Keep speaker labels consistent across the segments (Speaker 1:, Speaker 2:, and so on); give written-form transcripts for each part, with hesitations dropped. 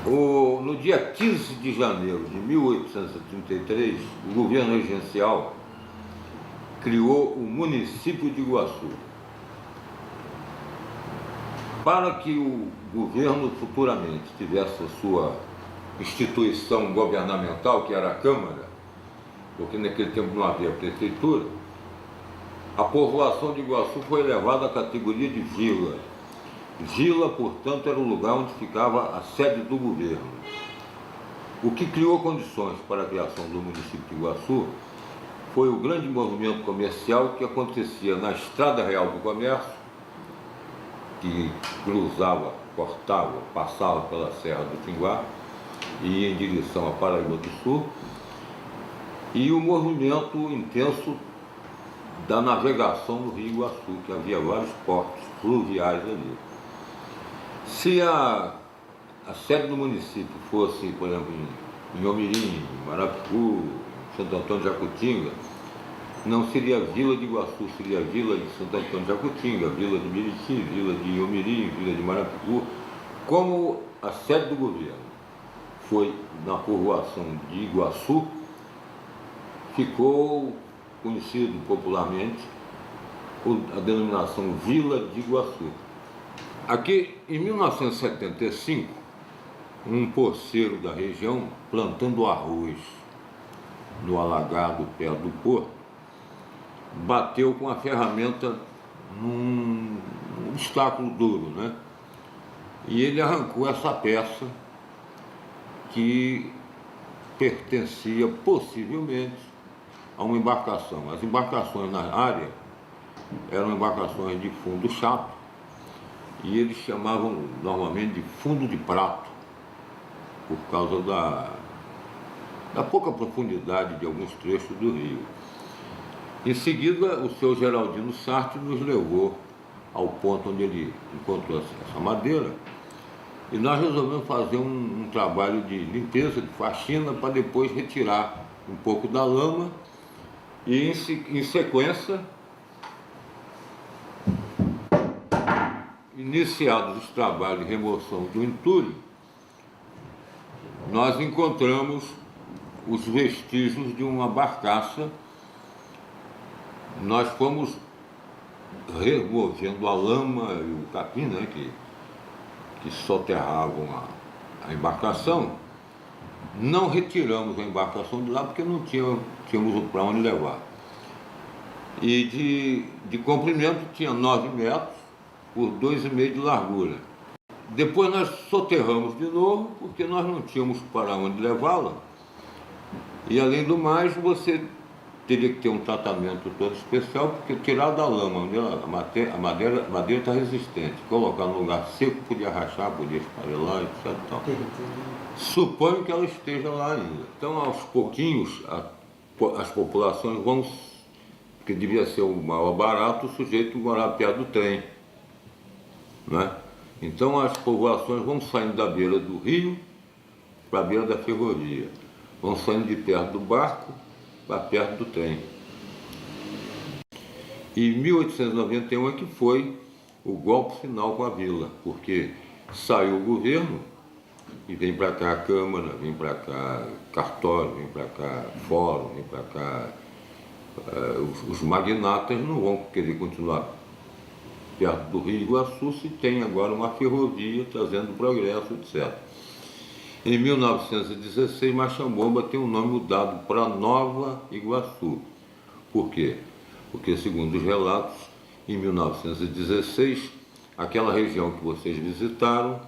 Speaker 1: No dia 15 de janeiro de 1833, o governo regencial criou o município de Iguaçu. Para que o governo futuramente tivesse a sua instituição governamental, que era a Câmara, porque naquele tempo não havia prefeitura, a povoação de Iguaçu foi elevada à categoria de vila. Vila, portanto, era o lugar onde ficava a sede do governo. O que criou condições para a criação do município de Iguaçu foi o grande movimento comercial que acontecia na Estrada Real do Comércio, que cruzava, cortava, passava pela Serra do Tinguá e ia em direção à Paraíba do Sul, e o movimento intenso da navegação no Rio Iguaçu, que havia vários portos fluviais ali. Se a sede do município fosse, por exemplo, em Omirim, Marapicu, Santo Antônio de Jacutinga, não seria a Vila de Iguaçu, seria a Vila de Santo Antônio de Jacutinga, Vila de Miriti, Vila de Omirim, Vila de Marapicu. Como a sede do governo foi na povoação de Iguaçu, ficou conhecido popularmente a denominação Vila de Iguaçu. Aqui, em 1975, um poceiro da região, plantando arroz no alagado perto do porto, bateu com a ferramenta num obstáculo duro, né? E ele arrancou essa peça que pertencia possivelmente a uma embarcação. As embarcações na área eram embarcações de fundo chato, e eles chamavam normalmente de fundo de prato, por causa da pouca profundidade de alguns trechos do rio. Em seguida, o seu Geraldino Sartre nos levou ao ponto onde ele encontrou essa madeira, e nós resolvemos fazer um trabalho de limpeza, de faxina, para depois retirar um pouco da lama e, em sequência, iniciados os trabalhos de remoção do entulho, nós encontramos os vestígios de uma barcaça. Nós fomos removendo a lama e o capim, né, que soterravam a embarcação. Não retiramos a embarcação de lá porque não tínhamos para onde levar. E de comprimento tinha 9 metros por 2,5 de largura. Depois nós soterramos de novo, porque nós não tínhamos para onde levá-la. E além do mais, você teria que ter um tratamento todo especial, porque tirar da lama, onde a madeira está resistente, colocar no lugar seco, podia rachar, podia esfarelar, etc. Então, suponho que ela esteja lá ainda. Então, aos pouquinhos, as populações vão, porque devia ser o maior barato, o sujeito morar perto do trem, né? Então as povoações vão saindo da beira do rio para a beira da ferrovia, vão saindo de perto do barco para perto do trem. E em 1891 é que foi o golpe final com a vila, porque saiu o governo e vem para cá a Câmara, vem para cá cartório, vem para cá fórum, vem para cá. Os magnatas não vão querer continuar perto do Rio Iguaçu se tem agora uma ferrovia trazendo progresso, etc. Em 1916, Machambomba tem o nome mudado para Nova Iguaçu. Por quê? Porque, segundo os relatos, em 1916, aquela região que vocês visitaram,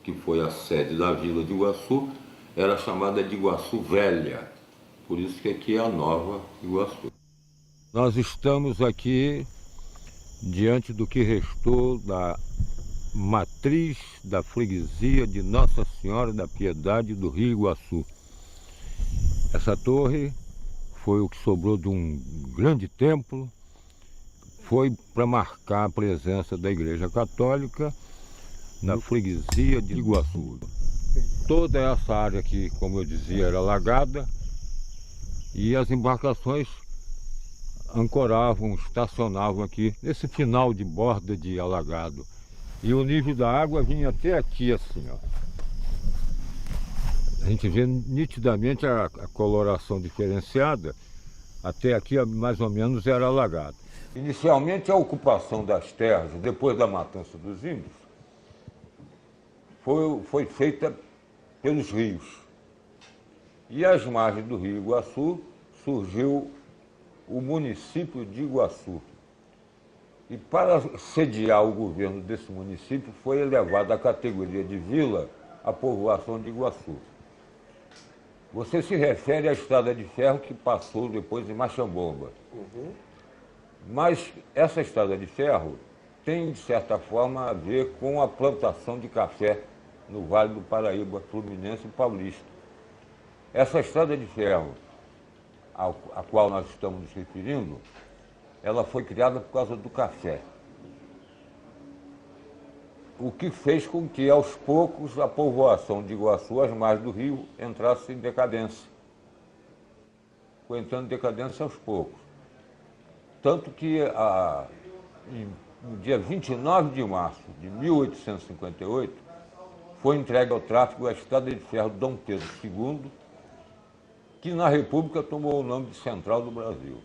Speaker 1: que foi a sede da vila de Iguaçu, era chamada de Iguaçu Velha. Por isso que aqui é a Nova Iguaçu. Nós estamos aqui diante do que restou da matriz da freguesia de Nossa Senhora da Piedade do Rio Iguaçu. Essa torre foi o que sobrou de um grande templo, foi para marcar a presença da Igreja Católica na freguesia de Iguaçu. Toda essa área aqui, como eu dizia, era alagada, e as embarcações ancoravam, estacionavam aqui nesse final de borda de alagado. E o nível da água vinha até aqui assim, ó. A gente vê nitidamente a coloração diferenciada. Até aqui, mais ou menos, era alagado. Inicialmente, a ocupação das terras, depois da matança dos índios, foi feita pelos rios. E às margens do rio Iguaçu surgiu o município de Iguaçu. E para sediar o governo desse município, foi elevada à categoria de vila a povoação de Iguaçu. Você se refere à estrada de ferro que passou depois em Machambomba. Uhum. Mas essa estrada de ferro tem, de certa forma, a ver com a plantação de café no Vale do Paraíba, Fluminense e Paulista. Essa estrada de ferro, a qual nós estamos nos referindo, ela foi criada por causa do café. O que fez com que, aos poucos, a povoação de Iguaçu, às margens do rio, entrasse em decadência. Foi entrando em decadência aos poucos. Tanto que, no dia 29 de março de 1858, foi entregue ao tráfego a estrada de ferro Dom Pedro II, que na República tomou o nome de Central do Brasil.